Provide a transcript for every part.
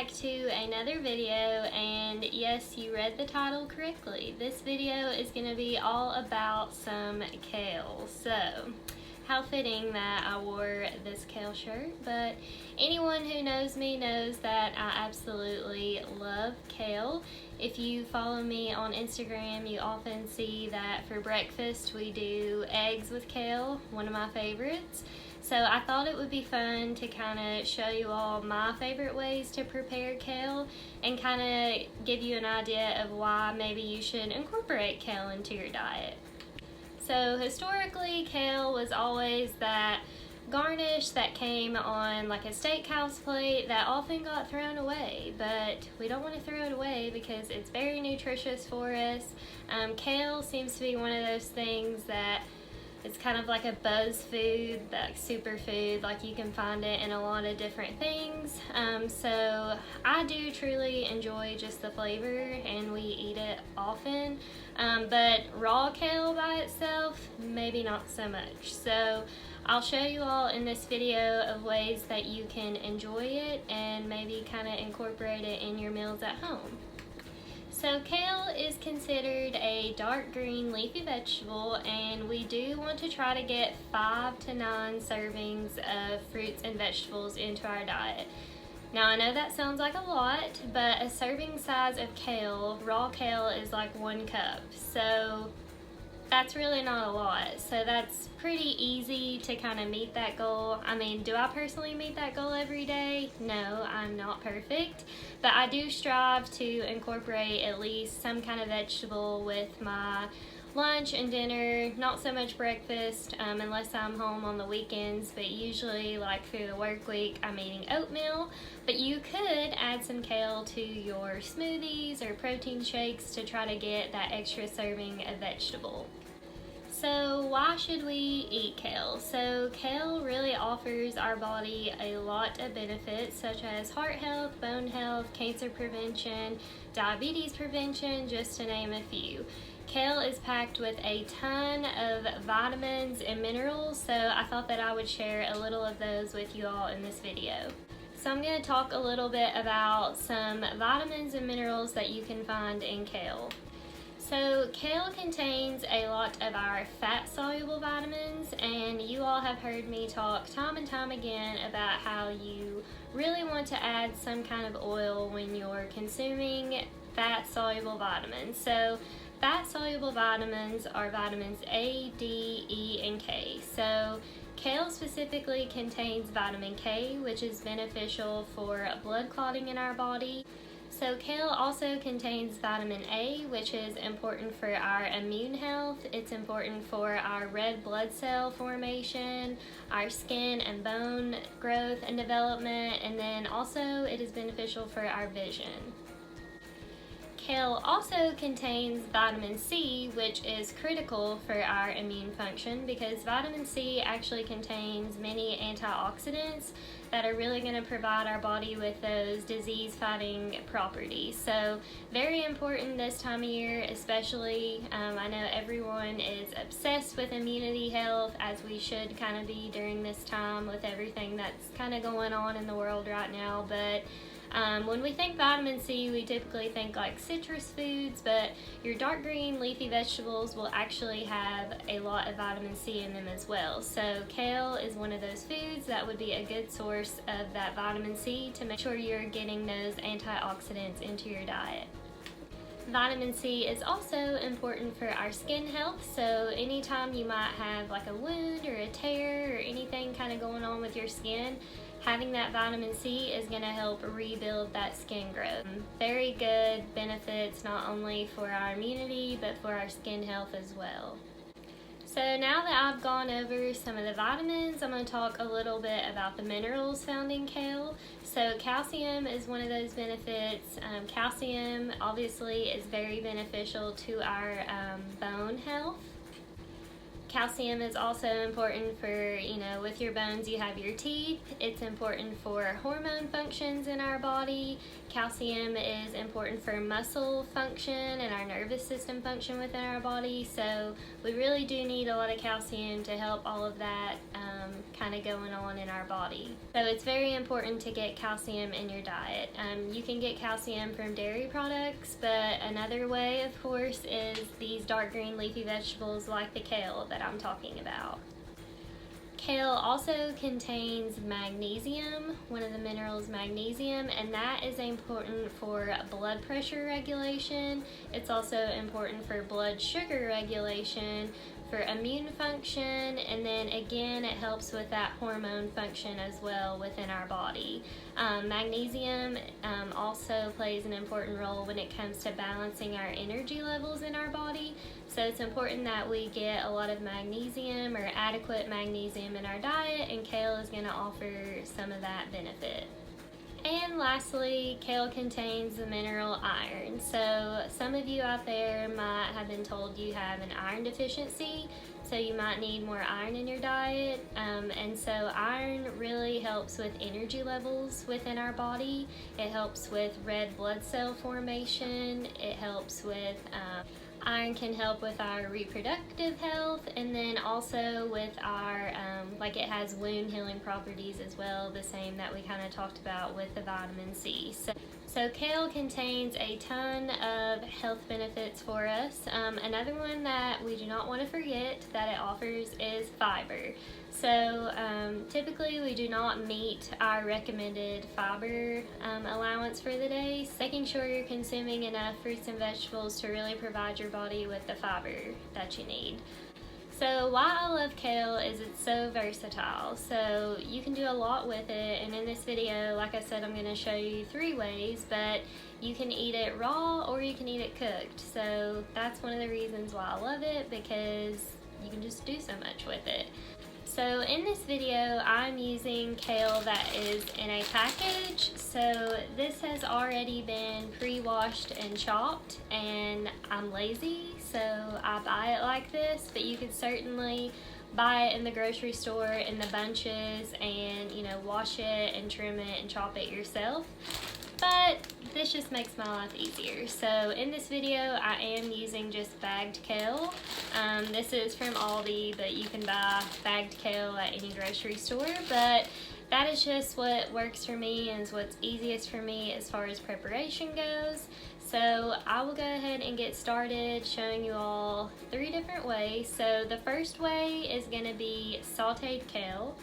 back to another video, and yes, you read the title correctly. This video is going to be all about some kale. So, how fitting that I wore this kale shirt, but anyone who knows me knows that I absolutely love kale. If you follow me on Instagram, you often see that for breakfast we do eggs with kale, one of my favorites. So I thought it would be fun to kind of show you all my favorite ways to prepare kale and kind of give you an idea of why maybe you should incorporate kale into your diet. So historically, kale was always that garnish that came on like a steakhouse plate that often got thrown away, but we don't want to throw it away because it's very nutritious for us. Kale seems to be one of those things that it's kind of like a buzz food, like superfood, like you can find it in a lot of different things. So I do truly enjoy just the flavor and we eat it often. But raw kale by itself, maybe not so much. So I'll show you all in this video of ways that you can enjoy it and maybe kind of incorporate it in your meals at home. So kale is considered a dark green leafy vegetable, and we do want to try to get 5 to 9 servings of fruits and vegetables into our diet. Now I know that sounds like a lot, but a serving size of kale, raw kale, is like 1 cup. So that's really not a lot. So that's pretty easy to kind of meet that goal. I mean, do I personally meet that goal every day? No, I'm not perfect, but I do strive to incorporate at least some kind of vegetable with my lunch and dinner, not so much breakfast unless I'm home on the weekends, but usually like through the work week I'm eating oatmeal. But you could add some kale to your smoothies or protein shakes to try to get that extra serving of vegetable. So why should we eat kale? So kale really offers our body a lot of benefits such as heart health, bone health, cancer prevention, diabetes prevention, just to name a few. Kale is packed with a ton of vitamins and minerals, so I thought that I would share a little of those with you all in this video. So I'm going to talk a little bit about some vitamins and minerals that you can find in kale. So kale contains a lot of our fat-soluble vitamins, and you all have heard me talk time and time again about how you really want to add some kind of oil when you're consuming fat-soluble vitamins. So fat-soluble vitamins are vitamins A, D, E, and K. So kale specifically contains vitamin K, which is beneficial for blood clotting in our body. So kale also contains vitamin A, which is important for our immune health. It's important for our red blood cell formation, our skin and bone growth and development, and then also it is beneficial for our vision. Kale also contains vitamin C, which is critical for our immune function because vitamin C actually contains many antioxidants that are really going to provide our body with those disease-fighting properties. So very important this time of year, especially. I know everyone is obsessed with immunity health, as we should kind of be during this time with everything that's kind of going on in the world right now, but when we think vitamin C, we typically think like citrus foods, but your dark green leafy vegetables will actually have a lot of vitamin C in them as well. So kale is one of those foods that would be a good source of that vitamin C to make sure you're getting those antioxidants into your diet. Vitamin C is also important for our skin health, so anytime you might have like a wound or a tear or anything kind of going on with your skin, having that vitamin C is going to help rebuild that skin growth. Very good benefits not only for our immunity but for our skin health as well. So now that I've gone over some of the vitamins, I'm going to talk a little bit about the minerals found in kale. So calcium is one of those benefits. Calcium obviously is very beneficial to our bone health. Calcium is also important for, with your bones you have your teeth. It's important for hormone functions in our body. Calcium is important for muscle function and our nervous system function within our body. So we really do need a lot of calcium to help all of that kind of going on in our body. So it's very important to get calcium in your diet. You can get calcium from dairy products, but another way, of course, is these dark green leafy vegetables like the kale that I'm talking about. Kale also contains magnesium, one of the minerals magnesium, and that is important for blood pressure regulation. It's also important for blood sugar regulation, for immune function, and then again it helps with that hormone function as well within our body. Magnesium also plays an important role when it comes to balancing our energy levels in our body. So it's important that we get a lot of magnesium or adequate magnesium in our diet, and kale is going to offer some of that benefit. And lastly, kale contains the mineral iron. So some of you out there might have been told you have an iron deficiency, so you might need more iron in your diet. And so iron really helps with energy levels within our body. It helps with red blood cell formation. It helps with iron can help with our reproductive health, and then also with our, like it has wound healing properties as well, the same that we kind of talked about with the vitamin C. So kale contains a ton of health benefits for us. Another one that we do not want to forget that it offers is fiber. So typically we do not meet our recommended fiber allowance for the day. Making sure you're consuming enough fruits and vegetables to really provide your body with the fiber that you need. So why I love kale is it's so versatile. So you can do a lot with it, and in this video, like I said, I'm going to show you 3 ways, but you can eat it raw or you can eat it cooked. So that's one of the reasons why I love it, because you can just do so much with it. So in this video, I'm using kale that is in a package. So this has already been pre-washed and chopped, and I'm lazy, so I buy it like this, but you could certainly buy it in the grocery store in the bunches and, wash it and trim it and chop it yourself. But this just makes my life easier. So in this video, I am using just bagged kale. This is from Aldi, but you can buy bagged kale at any grocery store. But that is just what works for me and is what's easiest for me as far as preparation goes. So I will go ahead and get started showing you all 3 different ways. So the first way is going to be sautéed kale.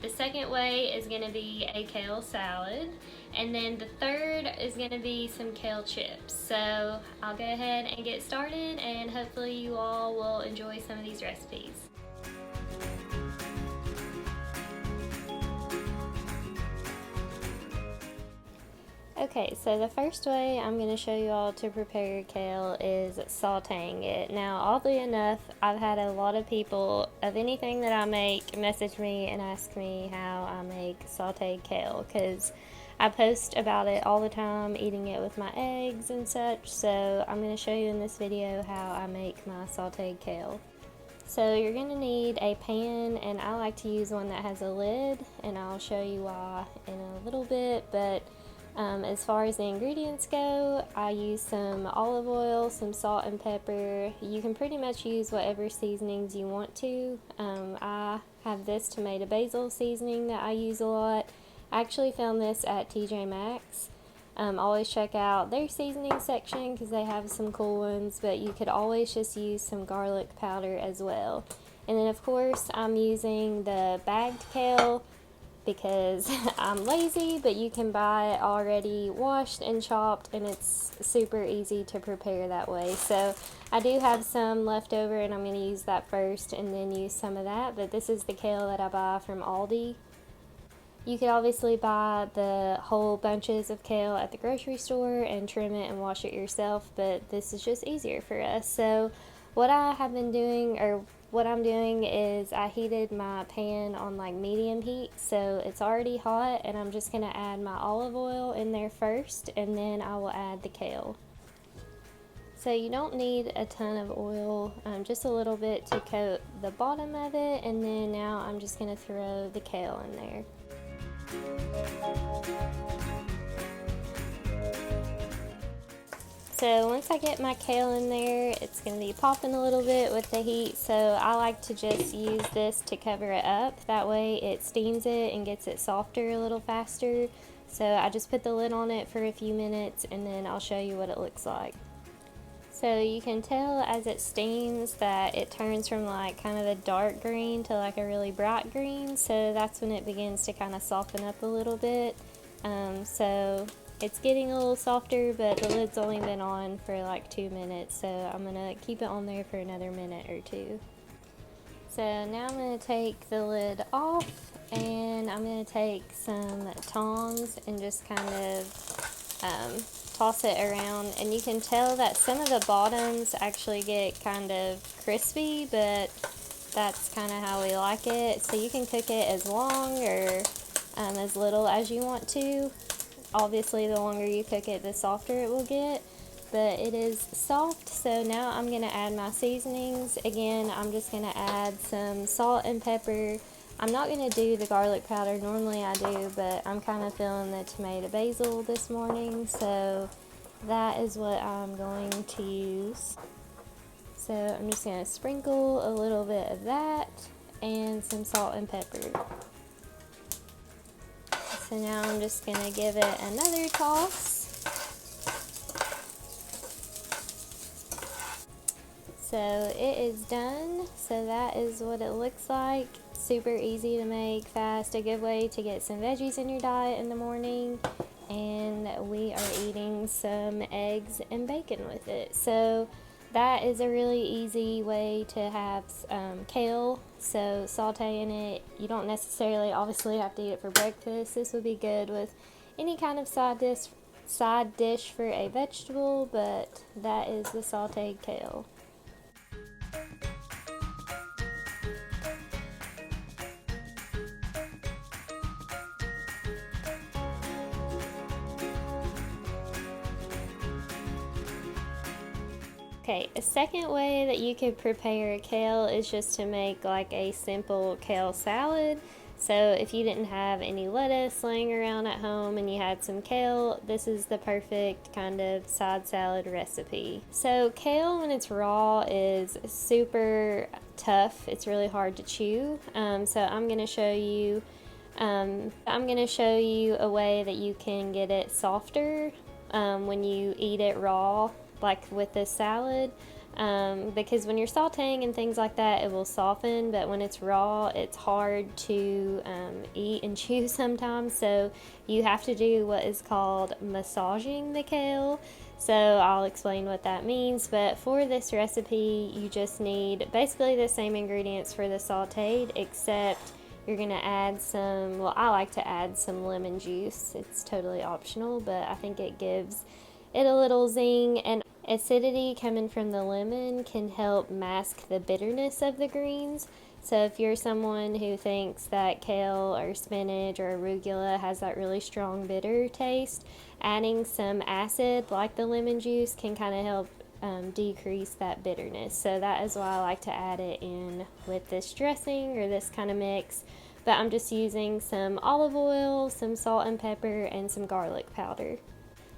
The second way is going to be a kale salad. And then the third is going to be some kale chips. So I'll go ahead and get started, and hopefully you all will enjoy some of these recipes. Okay, so the first way I'm going to show you all to prepare your kale is sauteing it. Now, oddly enough, I've had a lot of people of anything that I make message me and ask me how I make sauteed kale, because I post about it all the time, eating it with my eggs and such. So I'm going to show you in this video how I make my sauteed kale. So you're going to need a pan, and I like to use one that has a lid, and I'll show you why in a little bit. But as far as the ingredients go, I use some olive oil, some salt and pepper. You can pretty much use whatever seasonings you want to. I have this tomato basil seasoning that I use a lot. I actually found this at TJ Maxx. Always check out their seasoning section because they have some cool ones, but you could always just use some garlic powder as well. And then of course I'm using the bagged kale because I'm lazy, but you can buy it already washed and chopped, and it's super easy to prepare that way. So I do have some left over, and I'm going to use that first and then use some of that, but this is the kale that I buy from Aldi. You could obviously buy the whole bunches of kale at the grocery store and trim it and wash it yourself, but this is just easier for us. So what I have been doing, or what I'm doing, is I heated my pan on like medium heat, so it's already hot, and I'm just going to add my olive oil in there first, and then I will add the kale. So you don't need a ton of oil, just a little bit to coat the bottom of it, and then now I'm just going to throw the kale in there. So once I get my kale in there, it's going to be popping a little bit with the heat, so I like to just use this to cover it up. That way it steams it and gets it softer a little faster. So I just put the lid on it for a few minutes, and then I'll show you what it looks like. So you can tell as it steams that it turns from like kind of a dark green to like a really bright green, so that's when it begins to kind of soften up a little bit. So it's getting a little softer, but the lid's only been on for like 2 minutes, so I'm gonna keep it on there for another minute or two. So now I'm gonna take the lid off, and I'm gonna take some tongs and just kind of toss it around, and you can tell that some of the bottoms actually get kind of crispy, but that's kind of how we like it. So you can cook it as long or as little as you want to. Obviously the longer you cook it, the softer it will get, but it is soft. So now I'm going to add my seasonings. Again, I'm just going to add some salt and pepper. I'm not going to do the garlic powder, normally I do, but I'm kind of feeling the tomato basil this morning, so that is what I'm going to use. So I'm just going to sprinkle a little bit of that and some salt and pepper. So now I'm just going to give it another toss. So it is done. So that is what it looks like. Super easy to make, fast, a good way to get some veggies in your diet in the morning. And we are eating some eggs and bacon with it. So that is a really easy way to have kale. So sauteing it, you don't necessarily obviously have to eat it for breakfast. This would be good with any kind of side dish for a vegetable, but that is the sauteed kale. Okay, a second way that you could prepare kale is just to make like a simple kale salad. So if you didn't have any lettuce laying around at home and you had some kale, this is the perfect kind of side salad recipe. So kale when it's raw is super tough. It's really hard to chew. So I'm going to show you a way that you can get it softer when you eat it raw, like with this salad, because when you're sauteing and things like that, it will soften, but when it's raw, it's hard to eat and chew sometimes, so you have to do what is called massaging the kale. So I'll explain what that means, but for this recipe, you just need basically the same ingredients for the sauteed, except you're going to add some, well, I like to add some lemon juice. It's totally optional, but I think it gives it a little zing, and acidity coming from the lemon can help mask the bitterness of the greens. So if you're someone who thinks that kale or spinach or arugula has that really strong bitter taste, adding some acid like the lemon juice can kind of help decrease that bitterness. So that is why I like to add it in with this dressing or this kind of mix. But I'm just using some olive oil, some salt and pepper, and some garlic powder.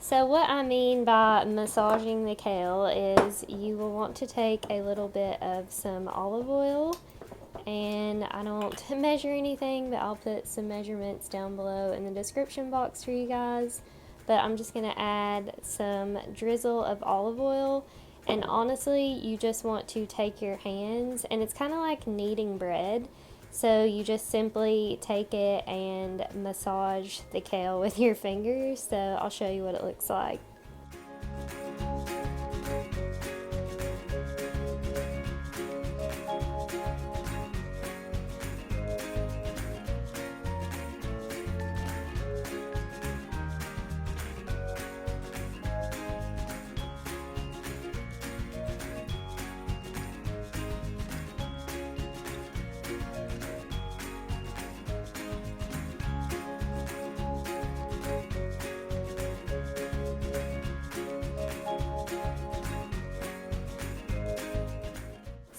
So what I mean by massaging the kale is you will want to take a little bit of some olive oil, and I don't measure anything, but I'll put some measurements down below in the description box for you guys. But I'm just going to add some drizzle of olive oil, and honestly you just want to take your hands, and it's kind of like kneading bread. So you just simply take it and massage the kale with your fingers. So I'll show you what it looks like.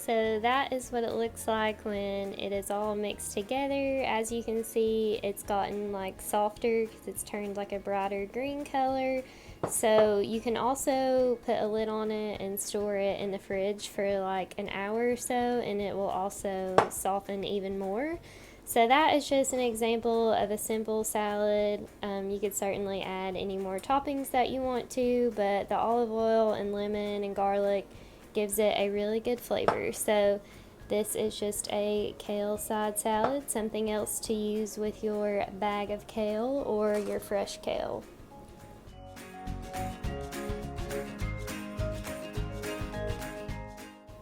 So that is what it looks like when it is all mixed together. As you can see, it's gotten like softer because it's turned like a brighter green color. So you can also put a lid on it and store it in the fridge for like an hour or so, and it will also soften even more. So that is just an example of a simple salad. You could certainly add any more toppings that you want to, but the olive oil and lemon and garlic gives it a really good flavor. So this is just a kale side salad, something else to use with your bag of kale or your fresh kale.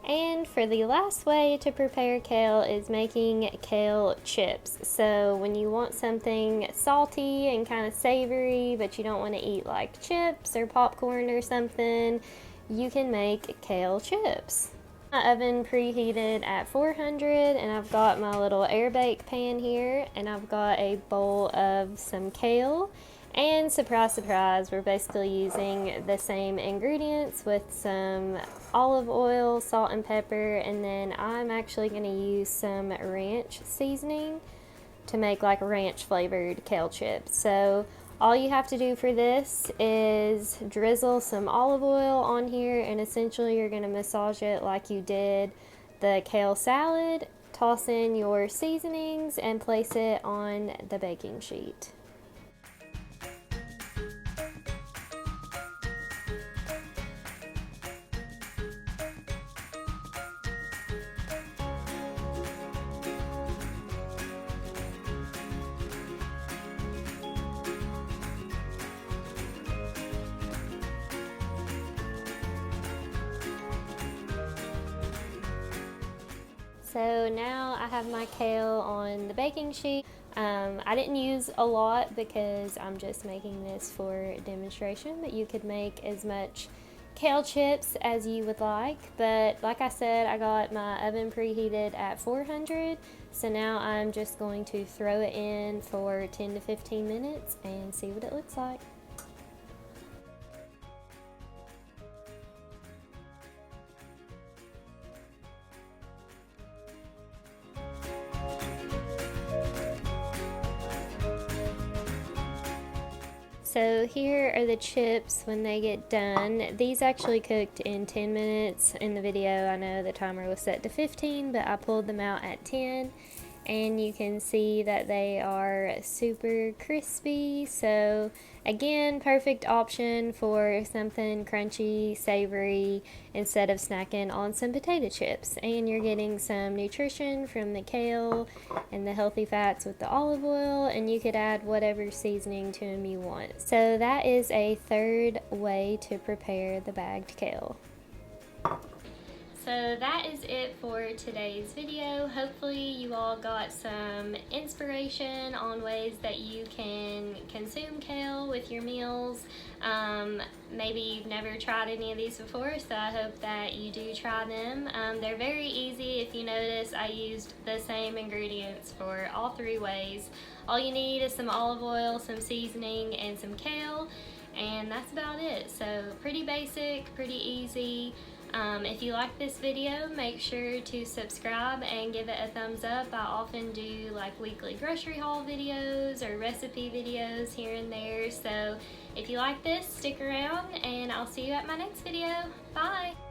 And for the last way to prepare kale is making kale chips. So when you want something salty and kind of savory, but you don't want to eat like chips or popcorn or something, you can make kale chips. My oven preheated at 400, and I've got my little air bake pan here, and I've got a bowl of some kale. And surprise, surprise, we're basically using the same ingredients with some olive oil, salt and pepper, and then I'm actually going to use some ranch seasoning to make like ranch flavored kale chips. So all you have to do for this is drizzle some olive oil on here, and essentially you're going to massage it like you did the kale salad, toss in your seasonings, and place it on the baking sheet. So now I have my kale on the baking sheet. I didn't use a lot because I'm just making this for demonstration, but you could make as much kale chips as you would like. But like I said, I got my oven preheated at 400, so now I'm just going to throw it in for 10 to 15 minutes and see what it looks like. So here are the chips when they get done. These actually cooked in 10 minutes. In the video, I know the timer was set to 15, but I pulled them out at 10. And you can see that they are super crispy. So again, perfect option for something crunchy, savory, instead of snacking on some potato chips. And you're getting some nutrition from the kale and the healthy fats with the olive oil, and you could add whatever seasoning to them you want. So that is a third way to prepare the bagged kale. So that is it for today's video. Hopefully you all got some inspiration on ways that you can consume kale with your meals. Maybe you've never tried any of these before, so I hope that you do try them. They're very easy. If you notice, I used the same ingredients for all three ways. All you need is some olive oil, some seasoning, and some kale, and that's about it. So pretty basic, pretty easy. If you like this video, make sure to subscribe and give it a thumbs up. I often do like weekly grocery haul videos or recipe videos here and there. So if you like this, stick around and I'll see you at my next video. Bye!